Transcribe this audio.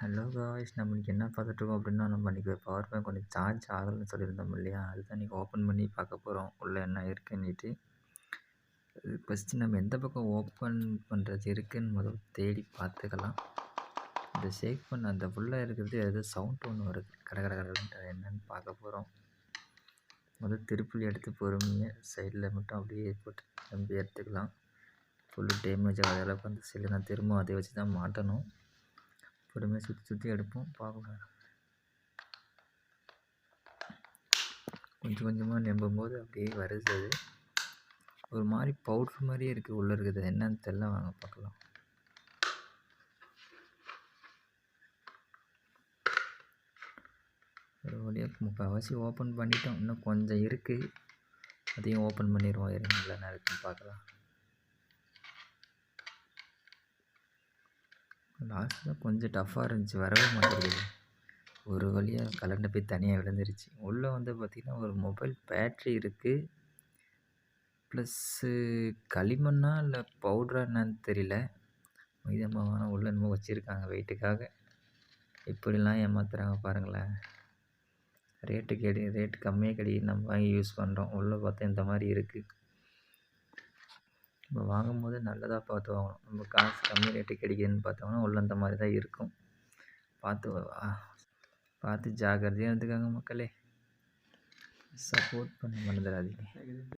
Hello guys, நம்ம இன்னைக்கு என்ன பார்த்துட்ருக்கோம் அப்படின்னா, நம்ம இன்னைக்கு பவர் பேங்க் கொஞ்சம் சார்ஜ் ஆகலைன்னு சொல்லியிருந்தோம் இல்லையா? அதுதான் இன்னைக்கு ஓப்பன் பண்ணி பார்க்க போகிறோம் உள்ளே என்ன இருக்குன்னுட்டு. ஃபஸ்ட்டு நம்ம எந்த பக்கம் ஓப்பன் பண்ணுறது இருக்குன்னு முதல்ல தேடி பார்த்துக்கலாம். இந்த ஷேக் பண்ண அந்த உள்ளே இருக்கிறது ஏதோ சவுண்ட் ஒன்று வருது, கட கட கடன்ட்டு. அது என்னன்னு பார்க்க போகிறோம். முதல் திருப்புளி எடுத்து பொறுமையாக சைடில் மட்டும் அப்படியே போட்டு நம்பி எடுத்துக்கலாம். ஃபுல்லு டேமேஜ் ஆகாத அளவுக்கு அந்த சில்லை நான் திரும்ப அதை வச்சு தான் மாட்டணும். பொறுமையாக சுற்றி எடுப்போம், பார்க்கலாம். கொஞ்சம் கொஞ்சமாக நம்பும்போது அப்படியே வருது. அது ஒரு மாதிரி பவுட்ரு மாதிரியே இருக்குது உள்ளே இருக்குது, என்னன்னு தெரியல. வாங்க பார்க்கலாம். ஒரு வழியாக முக்கால்வாசி ஓப்பன் பண்ணிட்டோம், இன்னும் கொஞ்சம் இருக்குது. அதையும் ஓப்பன் பண்ணிடுவோம். இருங்களா என்ன இருக்குன்னு பார்க்கலாம். லாஸ்ட்டில் கொஞ்சம் டஃப்பாக இருந்துச்சு, வரவே மாட்டேங்குது. ஒரு வழியாக கலண்டு போய் தனியாக விழுந்துருச்சு. உள்ளே வந்து பார்த்திங்கன்னா ஒரு மொபைல் பேட்ரி இருக்குது, ப்ளஸ்ஸு களிமண்ணா இல்லை பவுட்ரா என்னன்னு தெரியல. மைதமாவான உள்ளே என்னமோ வச்சுருக்காங்க வெயிட்டுக்காக. இப்படிலாம் ஏமாத்துறாங்க பாருங்களேன். ரேட்டு கம்மியாக கிடைக்குது, நம்ம வாங்கி யூஸ் பண்ணுறோம். உள்ளே பார்த்தா இந்த மாதிரி இருக்குது. நம்ம வாங்கும்போது நல்லதாக பார்த்து வாங்கணும். நம்ம காசு கம்மி ரேட்டு கிடைக்குதுன்னு பார்த்தோம்னா உள்ளே இந்த மாதிரி தான் இருக்கும். பார்த்து ஜாக்கிரதையாக இருந்துக்காங்க மக்களே. சப்போர்ட் பண்ண மறந்துடாதீங்க.